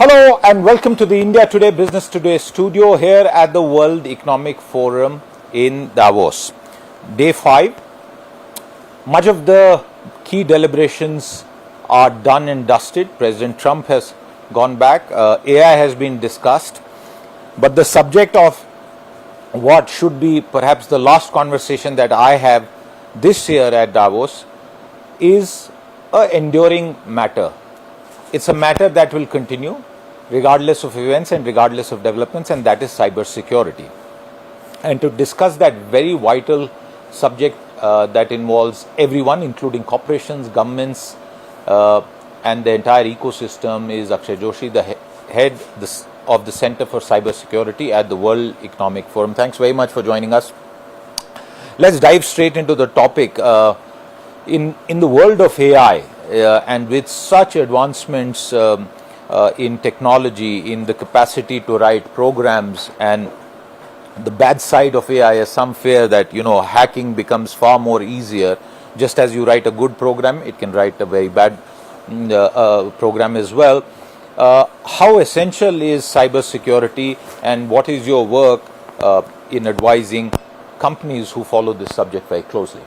Hello and welcome to the India Today Business Today studio here at the World Economic Forum in Davos. Day 5. Much of the key deliberations are done and dusted. President Trump has gone back. AI has been discussed. But the subject of what should be perhaps the last conversation that I have this year at Davos is an enduring matter. It's a matter that will continue regardless of events and regardless of developments, and that is cybersecurity. And to discuss that very vital subject that involves everyone, including corporations, governments, and the entire ecosystem, is Akshay Joshi, the head of the Center for Cybersecurity at the World Economic Forum. Thanks very much for joining us. Let's dive straight into the topic. In the world of AI, and with such advancements in technology, in the capacity to write programs, and the bad side of AI, as some fear that hacking becomes far more easier. Just as you write a good program, it can write a very bad program as well. How essential is cybersecurity, and what is your work in advising companies who follow this subject very closely?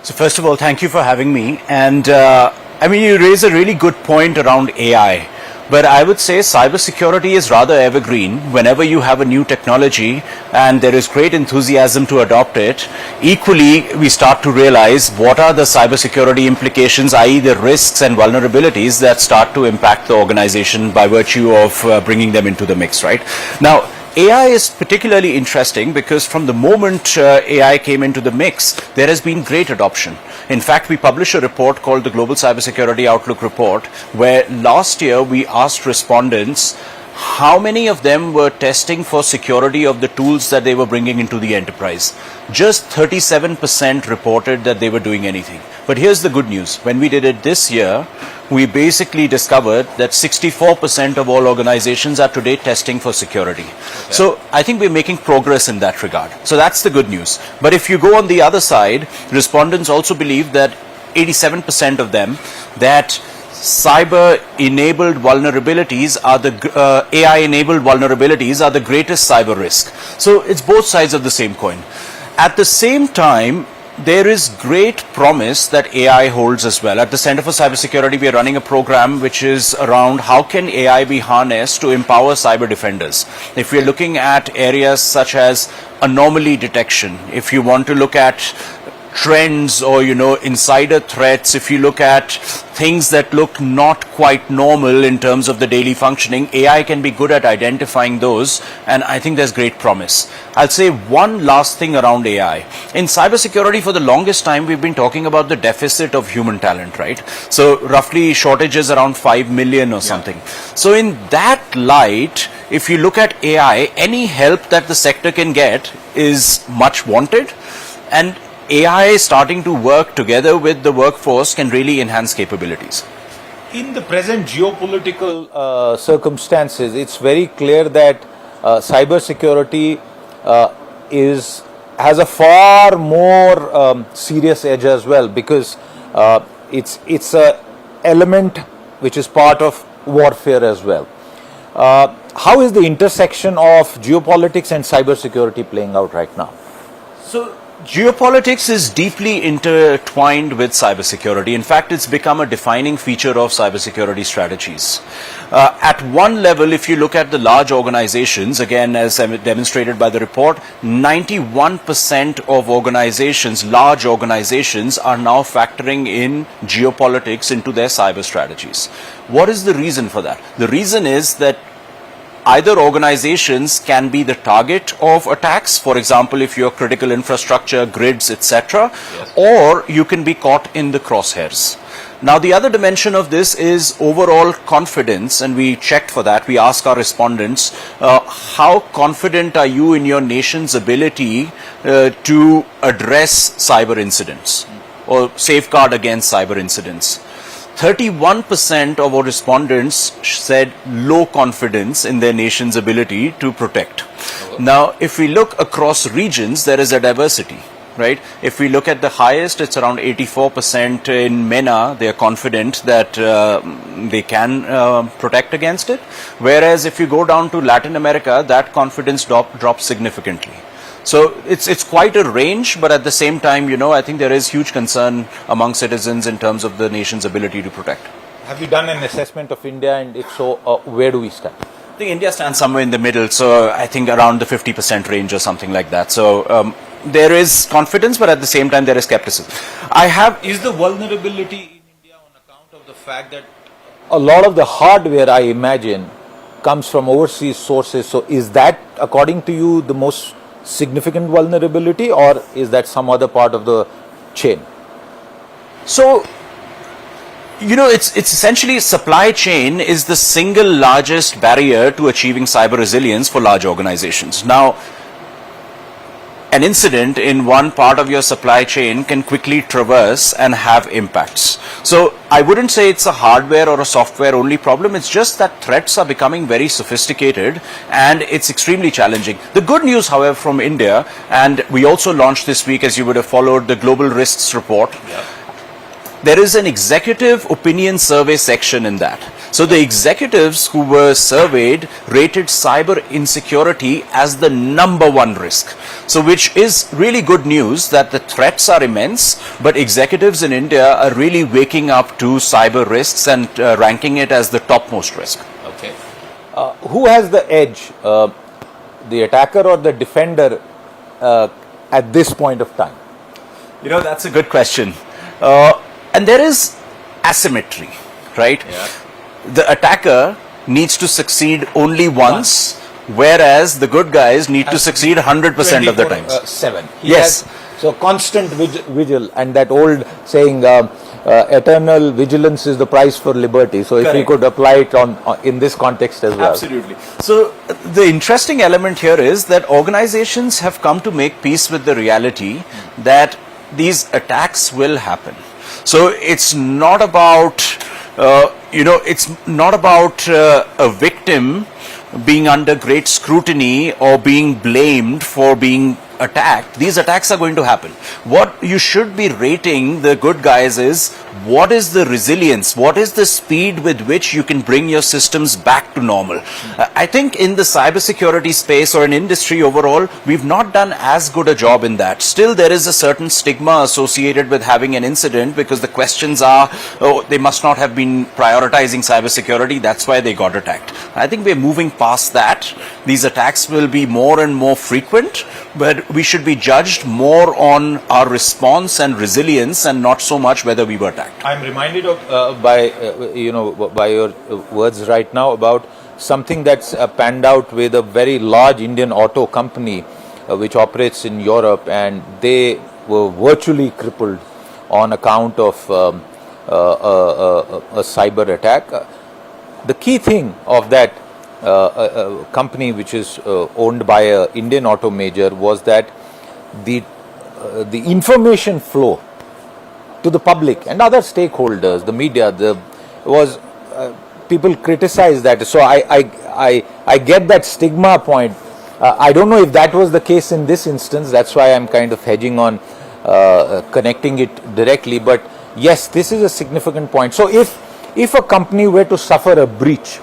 So first of all, thank you for having me. And you raise a really good point around AI. But I would say cybersecurity is rather evergreen. Whenever you have a new technology and there is great enthusiasm to adopt it, equally we start to realize what are the cybersecurity implications, i.e. the risks and vulnerabilities that start to impact the organization by virtue of bringing them into the mix, right? Now, AI is particularly interesting because from the moment AI came into the mix, there has been great adoption. In fact, we published a report called the Global Cybersecurity Outlook Report, where last year we asked respondents how many of them were testing for security of the tools that they were bringing into the enterprise. Just 37% reported that they were doing anything. But here's the good news. When we did it this year, we basically discovered that 64% of all organizations are today testing for security. Okay. So I think we're making progress in that regard. So that's the good news. But if you go on the other side, respondents also believe that 87% of them that cyber-enabled vulnerabilities are the AI-enabled vulnerabilities are the greatest cyber risk. So it's both sides of the same coin. At the same time, there is great promise that AI holds as well. At the Center for Cybersecurity, we are running a program which is around how can AI be harnessed to empower cyber defenders. If we are looking at areas such as anomaly detection, if you want to look at trends or insider threats, if you look at things that look not quite normal in terms of the daily functioning, AI can be good at identifying those, and I think there's great promise. I'll say one last thing around AI. In cybersecurity, for the longest time, we've been talking about the deficit of human talent, right? So roughly shortages around 5 million or something. So in that light, if you look at AI, any help that the sector can get is much wanted, and AI starting to work together with the workforce can really enhance capabilities. In the present geopolitical circumstances, it's very clear that cybersecurity has a far more serious edge as well, because it's a element which is part of warfare as well. How is the intersection of geopolitics and cybersecurity playing out right now? So, geopolitics is deeply intertwined with cybersecurity. In fact, it's become a defining feature of cybersecurity strategies. At one level, if you look at the large organizations, again, as demonstrated by the report, 91% of organizations, large organizations, are now factoring in geopolitics into their cyber strategies. What is the reason for that? The reason is that either organizations can be the target of attacks, for example, if you're critical infrastructure, grids, etc., yes, or you can be caught in the crosshairs. Now, the other dimension of this is overall confidence, and we checked for that. We asked our respondents, how confident are you in your nation's ability to address cyber incidents or safeguard against cyber incidents? 31% of our respondents said low confidence in their nation's ability to protect. Now, if we look across regions, there is a diversity. right? If we look at the highest, it's around 84% in MENA. They are confident that they can protect against it. Whereas if you go down to Latin America, that confidence drops significantly. So it's quite a range, but at the same time, I think there is huge concern among citizens in terms of the nation's ability to protect. Have you done an assessment of India, and if so, where do we stand? I think India stands somewhere in the middle, so I think around the 50% range or something like that. So there is confidence, but at the same time there is skepticism. Is the vulnerability in India on account of the fact that a lot of the hardware, I imagine, comes from overseas sources? So is that, according to you, the most significant vulnerability, or is that some other part of the chain? So, it's essentially supply chain is the single largest barrier to achieving cyber resilience for large organizations. Now, an incident in one part of your supply chain can quickly traverse and have impacts. So I wouldn't say it's a hardware or a software only problem. It's just that threats are becoming very sophisticated and it's extremely challenging. The good news, however, from India, and we also launched this week, as you would have followed, the Global Risks Report. Yeah. There is an executive opinion survey section in that. So the executives who were surveyed rated cyber insecurity as the #1 risk. So which is really good news that the threats are immense, but executives in India are really waking up to cyber risks and ranking it as the topmost risk. Okay. Who has the edge, the attacker or the defender at this point of time? That's a good question. And there is asymmetry, right? Yeah. The attacker needs to succeed only once, whereas the good guys need to succeed 100% of the time. 7. Yes. So constant vigil, and that old saying, eternal vigilance is the price for liberty. So if we could apply it in this context as well. Absolutely. So the interesting element here is that organizations have come to make peace with the reality that these attacks will happen. So it's not about, a victim being under great scrutiny or being blamed for being attacked. These attacks are going to happen. What you should be rating the good guys is, what is the resilience? What is the speed with which you can bring your systems back to normal? I think in the cybersecurity space or in industry overall, we've not done as good a job in that. Still, there is a certain stigma associated with having an incident because the questions are, they must not have been prioritizing cybersecurity. That's why they got attacked. I think we're moving past that. These attacks will be more and more frequent, but we should be judged more on our response and resilience and not so much whether we were attacked. I'm reminded of by your words right now about something that's panned out with a very large Indian auto company which operates in Europe, and they were virtually crippled on account of a cyber attack. The key thing of that company, which is owned by an Indian auto major, was that the information flow to the public and other stakeholders, the media, people criticize that. So I get that stigma point. I don't know if that was the case in this instance. That's why I'm kind of hedging on connecting it directly. But yes, this is a significant point. So if a company were to suffer a breach,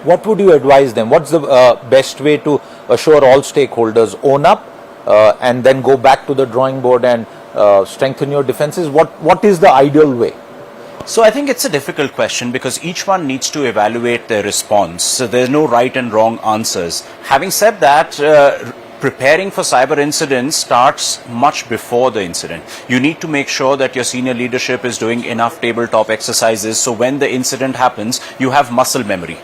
what would you advise them? What's the best way to assure all stakeholders own up and then go back to the drawing board and strengthen your defenses? What is the ideal way? So I think it's a difficult question because each one needs to evaluate their response. So there's no right and wrong answers. Having said that, preparing for cyber incidents starts much before the incident. You need to make sure that your senior leadership is doing enough tabletop exercises so when the incident happens, you have muscle memory.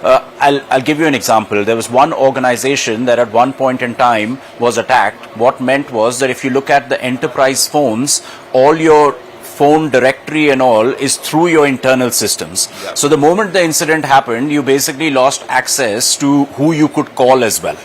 I'll give you an example. There was one organization that at one point in time was attacked. What meant was that if you look at the enterprise phones, all your phone directory and all is through your internal systems. Yeah. So the moment the incident happened, you basically lost access to who you could call as well.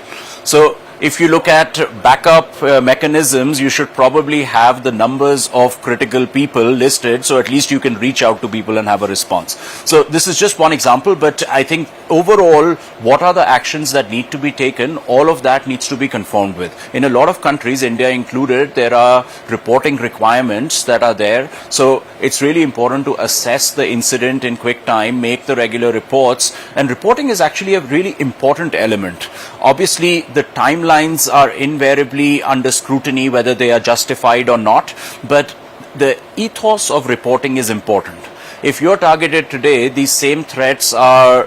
So If you look at backup mechanisms, you should probably have the numbers of critical people listed, so at least you can reach out to people and have a response. So this is just one example, but I think overall, what are the actions that need to be taken? All of that needs to be conformed with. In a lot of countries, India included, there are reporting requirements that are there. So it's really important to assess the incident in quick time, make the regular reports, and reporting is actually a really important element. Obviously, the timelines are invariably under scrutiny, whether they are justified or not, but the ethos of reporting is important. If you're targeted today, these same threats are,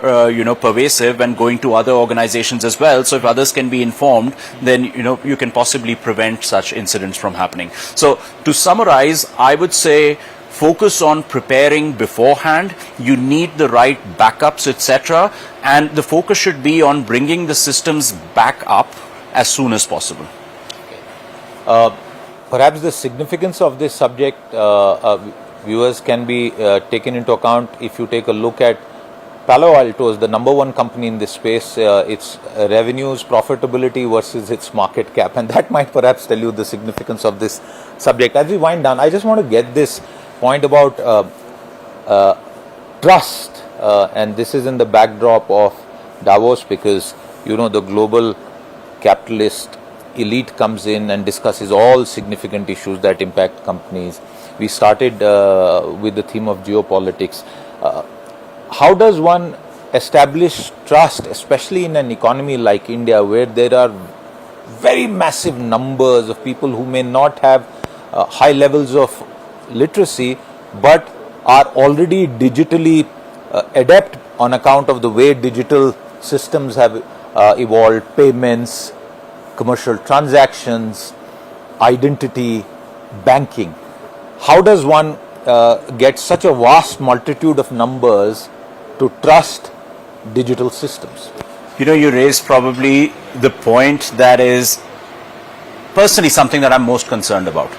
pervasive and going to other organizations as well. So if others can be informed, then, you can possibly prevent such incidents from happening. So to summarize, I would say focus on preparing beforehand. You need the right backups, etc. And the focus should be on bringing the systems back up as soon as possible. Perhaps the significance of this subject, viewers, can be taken into account if you take a look at Palo Alto is the number one company in this space, its revenues, profitability versus its market cap, and that might perhaps tell you the significance of this subject. As we wind down, I just want to get this point about trust, and this is in the backdrop of Davos, because the global capitalist elite comes in and discusses all significant issues that impact companies. We started with the theme of geopolitics. How does one establish trust, especially in an economy like India, where there are very massive numbers of people who may not have high levels of literacy, but are already digitally adept on account of the way digital systems have evolved, payments, commercial transactions, identity, banking. How does one get such a vast multitude of numbers to trust digital systems? You raised probably the point that is personally something that I'm most concerned about.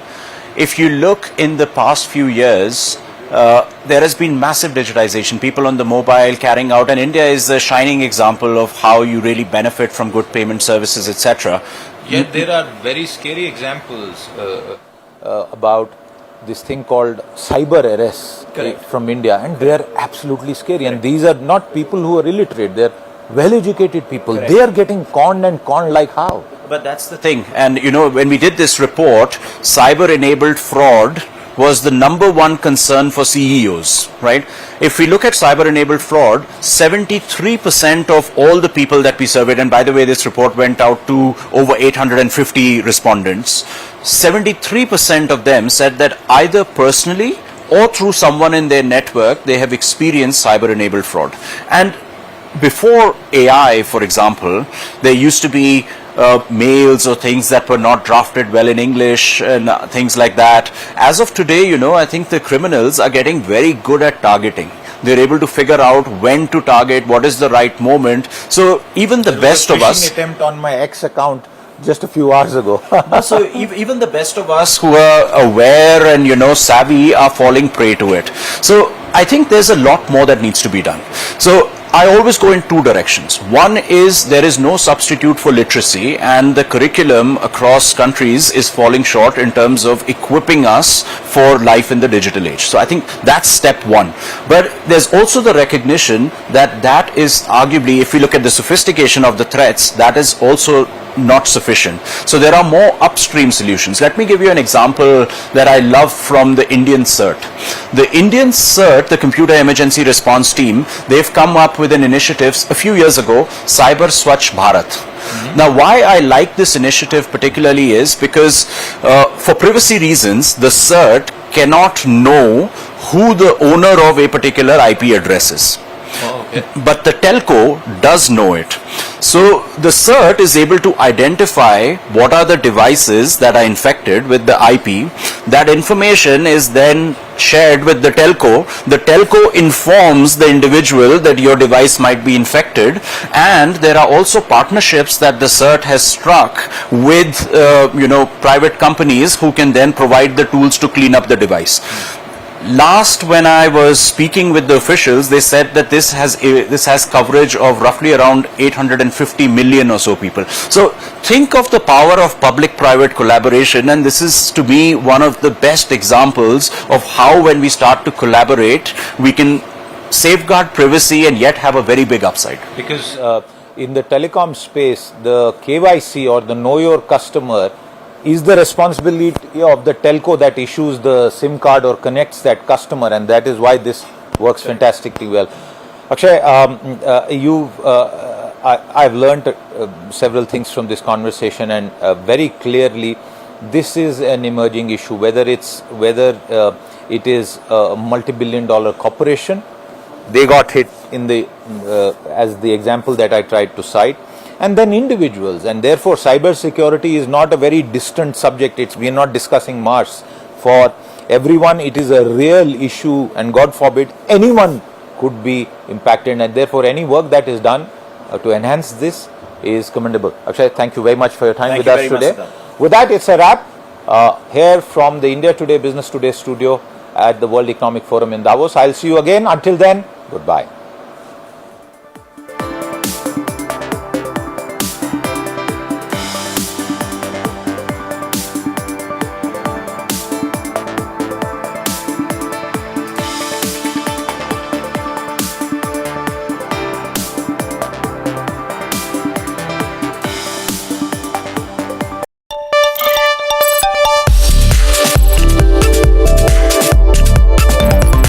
If you look in the past few years, there has been massive digitization, people on the mobile carrying out, and India is a shining example of how you really benefit from good payment services, etc. Yet there are very scary examples about this thing called cyber arrests from India, and they are absolutely scary. Correct. And these are not people who are illiterate, they are well-educated people. Correct. They are getting conned, and conned like how? But that's the thing. And when we did this report, cyber-enabled fraud was the number one concern for CEOs, right? If we look at cyber-enabled fraud, 73% of all the people that we surveyed, and by the way, this report went out to over 850 respondents, 73% of them said that either personally or through someone in their network, they have experienced cyber-enabled fraud. And before AI, for example, there used to be mails or things that were not drafted well in English and things like that. As of today, I think the criminals are getting very good at targeting. They're able to figure out when to target, what is the right moment. So even the best of us... attempt on my ex account just a few hours ago. So even the best of us who are aware and savvy are falling prey to it. So I think there's a lot more that needs to be done. So I always go in two directions. One is there is no substitute for literacy, and the curriculum across countries is falling short in terms of equipping us for life in the digital age. So I think that's step one. But there's also the recognition that that is arguably, if we look at the sophistication of the threats, that is also not sufficient. So there are more upstream solutions. Let me give you an example that I love from the Indian CERT. The Indian CERT, the Computer Emergency Response Team, they've come up with an initiative a few years ago, Cyber Swachh Bharat. Mm-hmm. Now, why I like this initiative particularly is because for privacy reasons, the CERT cannot know who the owner of a particular IP address is. Oh, okay. But the telco does know it. So the CERT is able to identify what are the devices that are infected with the IP. That information is then shared with the telco. The telco informs the individual that your device might be infected, and there are also partnerships that the CERT has struck with private companies who can then provide the tools to clean up the device. Last, when I was speaking with the officials, they said that this has coverage of roughly around 850 million or so people. So think of the power of public-private collaboration, and this is to me one of the best examples of how, when we start to collaborate, we can safeguard privacy and yet have a very big upside. Because in the telecom space, the KYC or the know your customer is the responsibility of the telco that issues the SIM card or connects that customer, and that is why this works fantastically well. Akshay, I've learned several things from this conversation, and very clearly this is an emerging issue, whether it is a multi-billion-dollar corporation. They got hit in the as the example that I tried to cite, and then individuals, and therefore cybersecurity is not a very distant subject. We are not discussing Mars. For everyone, it is a real issue, and God forbid anyone could be impacted, and therefore any work that is done to enhance this is commendable. Akshay, thank you very much for your time with us today. With that, it's a wrap here from the India Today Business Today studio at the World Economic Forum in Davos. I'll see you again. Until then, goodbye.